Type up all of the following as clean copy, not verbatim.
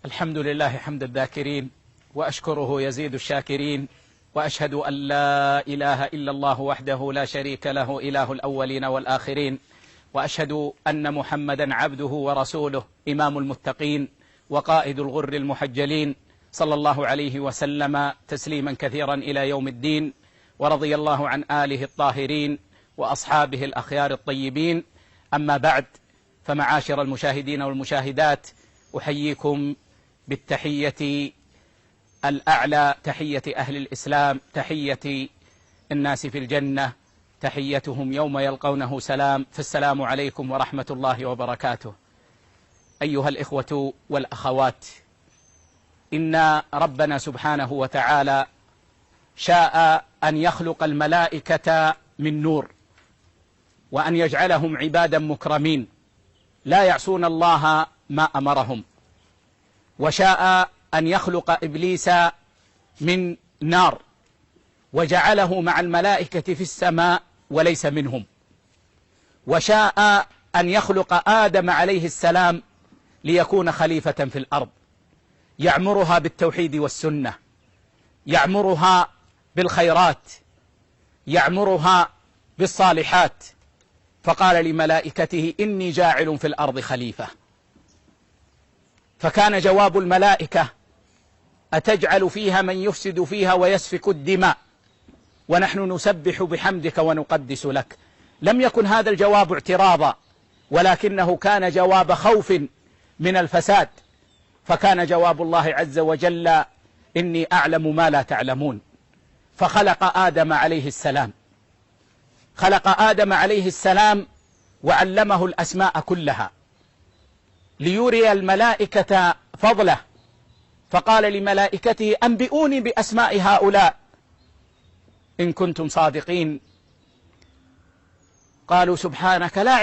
الحمد لله حمد الذاكرين، وأشكره يزيد الشاكرين، وأشهد أن لا إله إلا الله وحده لا شريك له إله الأولين والآخرين، وأشهد أن محمدا عبده ورسوله إمام المتقين وقائد الغر المحجلين، صلى الله عليه وسلم تسليما كثيرا إلى يوم الدين. ورضي الله عن آله الطاهرين وأصحابه الأخيار الطيبين. أما بعد، فمعاشر المشاهدين والمشاهدات، أحييكم بالتحية الأعلى، تحية أهل الإسلام، تحية الناس في الجنة، تحيتهم يوم يلقونه سلام، فالسلام عليكم ورحمة الله وبركاته. أيها الإخوة والأخوات، إن ربنا سبحانه وتعالى شاء أن يخلق الملائكة من نور، وأن يجعلهم عبادا مكرمين لا يعصون الله ما أمرهم، وشاء أن يخلق إبليس من نار وجعله مع الملائكة في السماء وليس منهم، وشاء أن يخلق آدم عليه السلام ليكون خليفة في الأرض يعمرها بالتوحيد والسنة، يعمرها بالخيرات، يعمرها بالصالحات، فقال لملائكته إني جاعل في الأرض خليفة. فكان جواب الملائكة أتجعل فيها من يفسد فيها ويسفك الدماء ونحن نسبح بحمدك ونقدس لك. لم يكن هذا الجواب اعتراضا، ولكنه كان جواب خوف من الفساد، فكان جواب الله عز وجل إني أعلم ما لا تعلمون. فخلق آدم عليه السلام، خلق آدم عليه السلام وعلمه الأسماء كلها ليري الملائكة فضله، فقال لملائكته أنبئوني بأسماء هؤلاء إن كنتم صادقين. قالوا سبحانك لا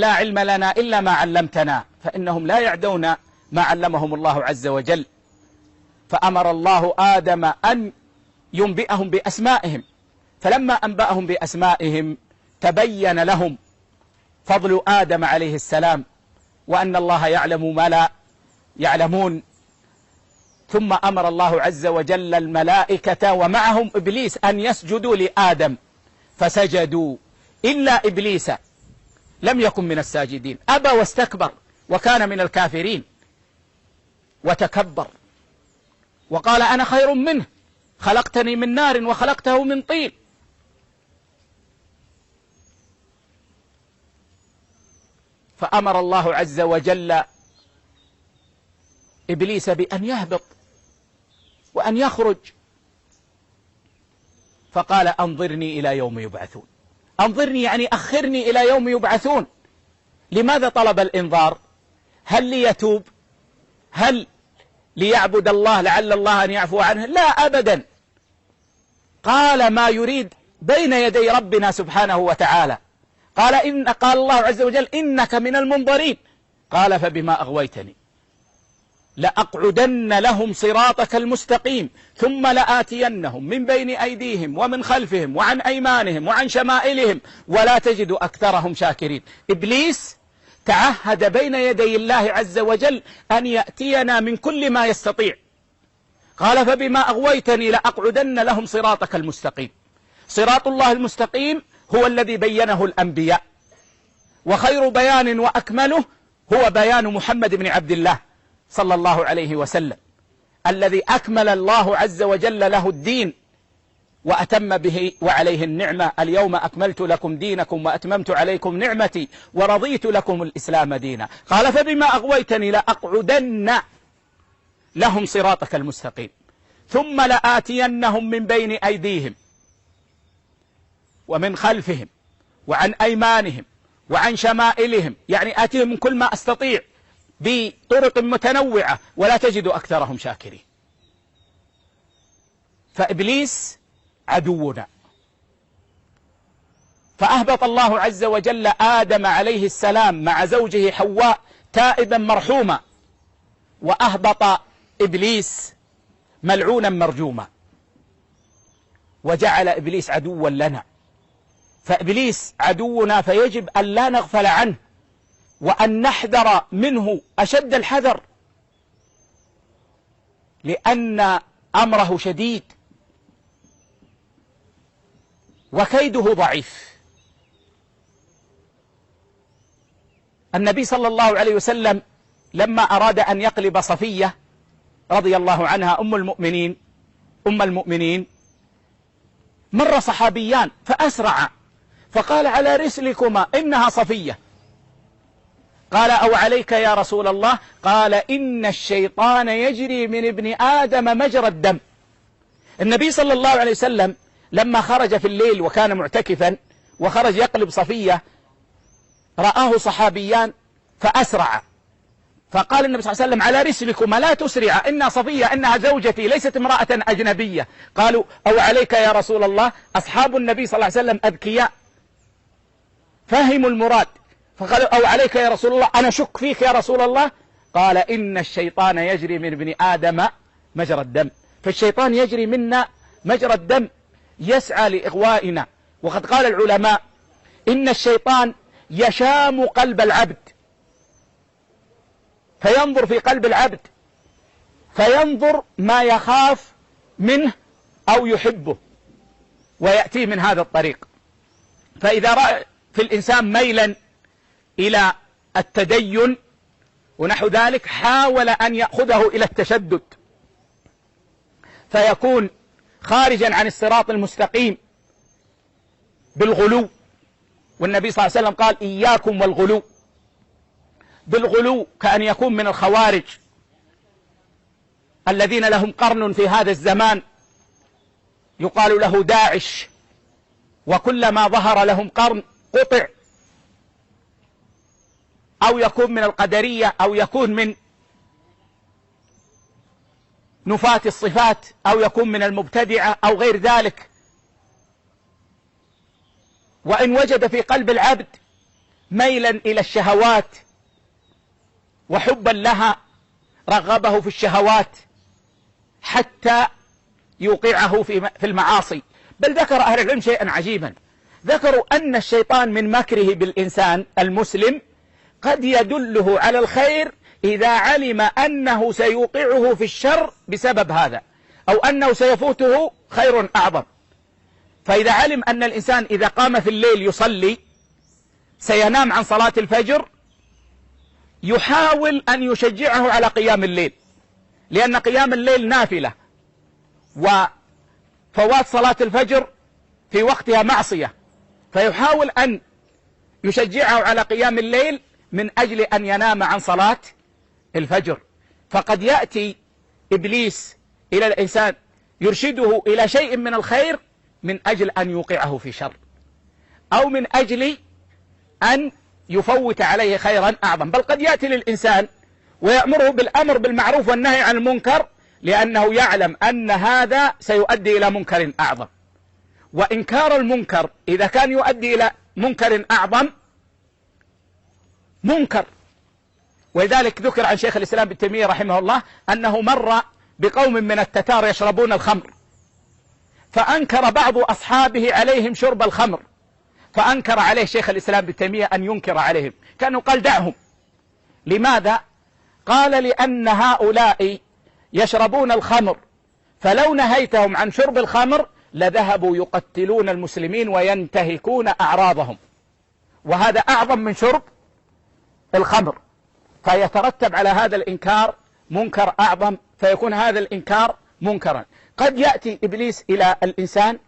علم لنا إلا ما علمتنا، فإنهم لا يعدون ما علمهم الله عز وجل. فأمر الله آدم أن ينبئهم بأسمائهم، فلما أنبأهم بأسمائهم تبين لهم فضل آدم عليه السلام، وأن الله يعلم ما لا يعلمون. ثم أمر الله عز وجل الملائكة ومعهم إبليس أن يسجدوا لآدم، فسجدوا إلا إبليس لم يكن من الساجدين، أبى واستكبر وكان من الكافرين وتكبر وقال أنا خير منه، خلقتني من نار وخلقته من طين. فأمر الله عز وجل إبليس بأن يهبط وأن يخرج، فقال أنظرني إلى يوم يبعثون. أنظرني يعني أخرني إلى يوم يبعثون. لماذا طلب الإنظار؟ هل ليتوب؟ هل ليعبد الله لعل الله أن يعفو عنه؟ لا أبدا. قال ما يريد بين يدي ربنا سبحانه وتعالى. قال الله عز وجل إنك من المنظرين. قال فبما أغويتني لأقعدن لهم صراطك المستقيم ثم لآتينهم من بين أيديهم ومن خلفهم وعن أيمانهم وعن شمائلهم ولا تجد أكثرهم شاكرين. إبليس تعهد بين يدي الله عز وجل أن يأتينا من كل ما يستطيع. قال فبما أغويتني لأقعدن لهم صراطك المستقيم. صراط الله المستقيم هو الذي بينه الأنبياء، وخير بيان وأكمله هو بيان محمد بن عبد الله صلى الله عليه وسلم، الذي أكمل الله عز وجل له الدين وأتم به وعليه النعمة. اليوم أكملت لكم دينكم وأتممت عليكم نعمتي ورضيت لكم الإسلام دينا. قال فبما أغويتني لأقعدن لهم صراطك المستقيم ثم لآتينهم من بين أيديهم ومن خلفهم وعن أيمانهم وعن شمائلهم، يعني آتيهم من كل ما أستطيع بطرق متنوعة ولا تجد أكثرهم شاكرين. فإبليس عدونا. فأهبط الله عز وجل آدم عليه السلام مع زوجه حواء تائبا مرحوما، وأهبط إبليس ملعونا مرجوما، وجعل إبليس عدوا لنا. فإبليس عدونا، فيجب أن لا نغفل عنه وأن نحذر منه أشد الحذر. لأن أمره شديد وكيده ضعيف. النبي صلى الله عليه وسلم لما أراد أن يقلب صفية رضي الله عنها أم المؤمنين مر صحابيان فأسرع فقال: على رسلكما إنها صفية. قال: أو عليك يا رسول الله؟ قال: إن الشيطان يجري من ابن آدم مجرى الدم. النبي صلى الله عليه وسلم لما خرج في الليل وكان معتكفا وخرج يقلب صفية رآه صحابيان فأسرع، فقال النبي صلى الله عليه وسلم: على رسلكما لا تسرع، إن صفية إنها زوجتي ليست امرأة أجنبية. قالوا: أو عليك يا رسول الله؟ أصحاب النبي صلى الله عليه وسلم أذكياء فهموا المراد، فقالوا: أو عليك يا رسول الله؟ أنا شك فيك يا رسول الله. قال: إن الشيطان يجري من ابن آدم مجرى الدم. فالشيطان يجري منا مجرى الدم، يسعى لإغوائنا. وقد قال العلماء إن الشيطان يشام قلب العبد، فينظر في قلب العبد فينظر ما يخاف منه أو يحبه ويأتيه من هذا الطريق. فإذا رأى في الإنسان ميلا إلى التدين ونحو ذلك حاول أن يأخذه إلى التشدد فيكون خارجا عن الصراط المستقيم بالغلو. والنبي صلى الله عليه وسلم قال: إياكم والغلو. بالغلو كأن يكون من الخوارج الذين لهم قرن في هذا الزمان يقال له داعش، وكلما ظهر لهم قرن قطع، أو يكون من القدرية، أو يكون من نفاة الصفات، أو يكون من المبتدعة أو غير ذلك. وإن وجد في قلب العبد ميلا إلى الشهوات وحبا لها رغبه في الشهوات حتى يوقعه في المعاصي. بل ذكر أهل العلم شيئا عجيبا، ذكروا أن الشيطان من مكره بالإنسان المسلم قد يدله على الخير إذا علم أنه سيوقعه في الشر بسبب هذا، أو أنه سيفوته خير أعظم. فإذا علم أن الإنسان إذا قام في الليل يصلي سينام عن صلاة الفجر يحاول أن يشجعه على قيام الليل، لأن قيام الليل نافلة، وفوات صلاة الفجر في وقتها معصية، فيحاول أن يشجعه على قيام الليل من أجل أن ينام عن صلاة الفجر. فقد يأتي إبليس إلى الإنسان يرشده إلى شيء من الخير من أجل أن يوقعه في شر، أو من أجل أن يفوت عليه خيرا أعظم. بل قد يأتي للإنسان ويأمره بالأمر بالمعروف والنهي عن المنكر لأنه يعلم أن هذا سيؤدي إلى منكر أعظم. وإنكار المنكر إذا كان يؤدي إلى منكر أعظم منكر. ولذلك ذكر عن شيخ الإسلام ابن تيمية رحمه الله أنه مر بقوم من التتار يشربون الخمر، فأنكر بعض أصحابه عليهم شرب الخمر، فأنكر عليه شيخ الإسلام ابن تيمية أن ينكر عليهم، كانوا قال: دعهم. لماذا؟ قال: لأن هؤلاء يشربون الخمر، فلو نهيتهم عن شرب الخمر لذهبوا يقتلون المسلمين وينتهكون أعراضهم، وهذا أعظم من شرب الخمر، فيترتب على هذا الإنكار منكر أعظم، فيكون هذا الإنكار منكرا. قد يأتي إبليس إلى الإنسان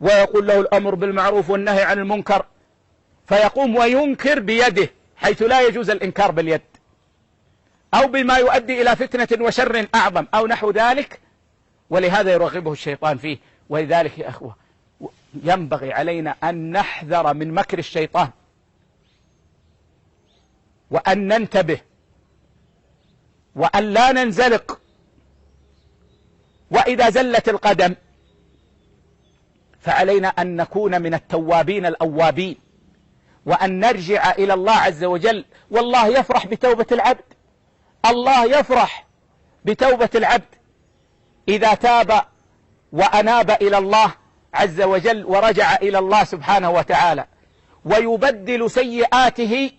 ويقول له الأمر بالمعروف والنهي عن المنكر، فيقوم وينكر بيده حيث لا يجوز الإنكار باليد، أو بما يؤدي إلى فتنة وشر أعظم أو نحو ذلك، ولهذا يرغبه الشيطان فيه. ولذلك يا أخوة ينبغي علينا أن نحذر من مكر الشيطان وأن ننتبه وأن لا ننزلق. وإذا زلت القدم فعلينا أن نكون من التوابين الأوابين، وأن نرجع إلى الله عز وجل. والله يفرح بتوبة العبد، الله يفرح بتوبة العبد إذا تاب وأناب إلى الله عز وجل ورجع إلى الله سبحانه وتعالى، ويبدل سيئاته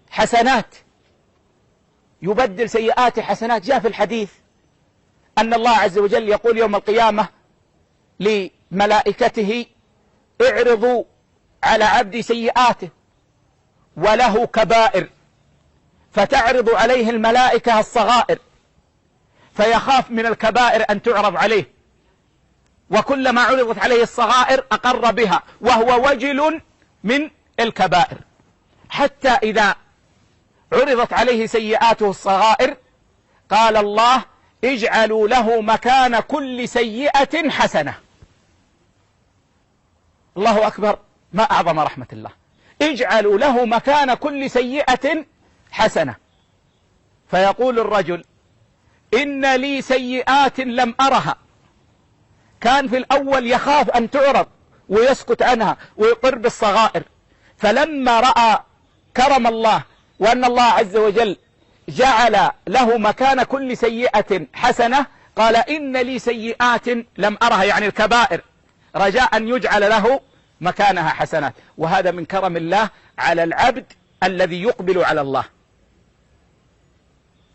حسنات، يبدل سيئاته حسنات. جاء في الحديث أن الله عز وجل يقول يوم القيامة لملائكته اعرضوا على عبدي سيئاته وله كبائر، فتعرض عليه الملائكة الصغائر فيخاف من الكبائر أن تعرض عليه، وكلما عرضت عليه الصغائر أقر بها وهو وجل من الكبائر، حتى إذا عرضت عليه سيئاته الصغائر قال الله اجعلوا له مكان كل سيئة حسنة. الله أكبر، ما أعظم رحمة الله. اجعلوا له مكان كل سيئة حسنة. فيقول الرجل إن لي سيئات لم أرها. كان في الأول يخاف أن تعرض ويسكت عنها ويقر بالصغائر، فلما رأى كرم الله وأن الله عز وجل جعل له مكان كل سيئة حسنة قال إن لي سيئات لم أرها، يعني الكبائر، رجاء أن يجعل له مكانها حسنات. وهذا من كرم الله على العبد الذي يقبل على الله.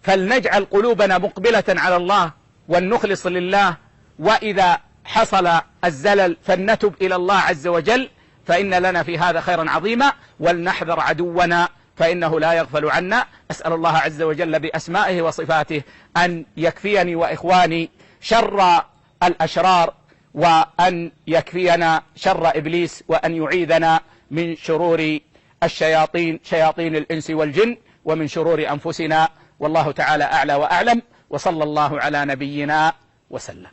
فلنجعل قلوبنا مقبلة على الله ولنخلص لله، وإذا حصل الزلل فلنتب إلى الله عز وجل، فإن لنا في هذا خيرا عظيما، ولنحذر عدونا فإنه لا يغفل عنا. أسأل الله عز وجل بأسمائه وصفاته أن يكفيني وإخواني شر الأشرار، وأن يكفينا شر إبليس، وأن يعيذنا من شرور الشياطين، شياطين الإنس والجن، ومن شرور أنفسنا. والله تعالى أعلى وأعلم، وصلى الله على نبينا وسلم.